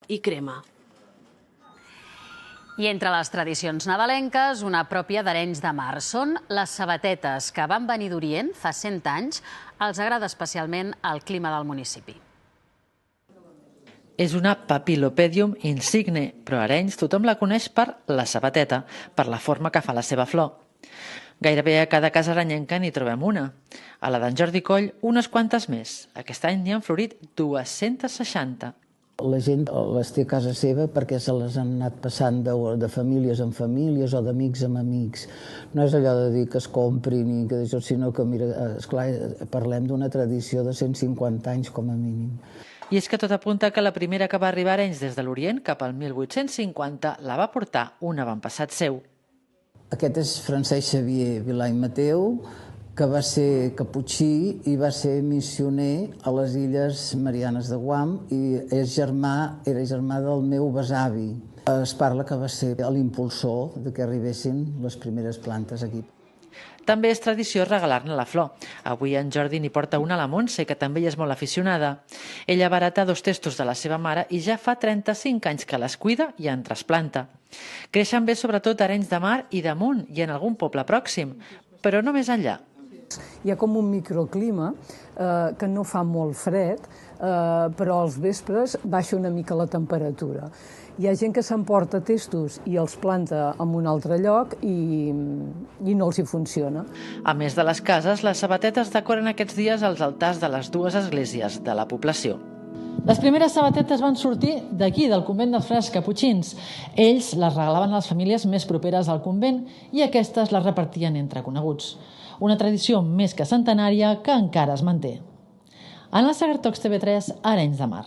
i crema. I entre les tradicions nadalenques, una pròpia d'Arenys de Mar. Són les sabatetes, que van venir d'Orient fa 100 anys. Els agrada especialment el clima del municipi. És una Papilopedium insigne, però a Arenys tothom la coneix per la sabateta, per la forma que fa la seva flor. Gairebé a cada casa arenyenca n'hi trobem una. A la d'en Jordi Coll, unes quantes més. Aquest any n'hi han florit 260. La gent les té a casa seva perquè se les han anat passant de famílies en famílies o d'amics en amics. No és allò de dir que es comprin i que això, sinó que, mira, esclar, parlem d'una tradició de 150 anys com a mínim. I és que tot apunta que la primera que va arribar a Arenys des de l'Orient, cap al 1850, la va portar un avantpassat seu. Aquest és Francesc Xavier Vilà i Mateu, que va ser caputxí i va ser missioner a les Illes Marianes de Guam i era germà del meu besavi. Es parla que va ser l'impulsor de que arribessin les primeres plantes aquí. També és tradició regalar-ne la flor. Avui en Jordi n'hi porta una a la Montse, que també hi és molt aficionada. Ella va heretar 2 testos de la seva mare i ja fa 35 anys que les cuida i en trasplanta. Creixen bé sobretot a Arenys de Mar i damunt i en algun poble pròxim, però no més enllà. Hi ha com un microclima que no fa molt fred, però als vespres baixa una mica la temperatura. Hi ha gent que s'emporta testos i els planta en un altre lloc i no els hi funciona. A més de les cases, les sabatetes decoren aquests dies els altars de les 2 esglésies de la població. Les primeres sabatetes van sortir d'aquí, del convent dels Frares Caputxins. Ells les regalaven a les famílies més properes al convent i aquestes les repartien entre coneguts. Una tradició més que centenària que encara es manté. Anna Sagartox, TV3, Arenys de Mar.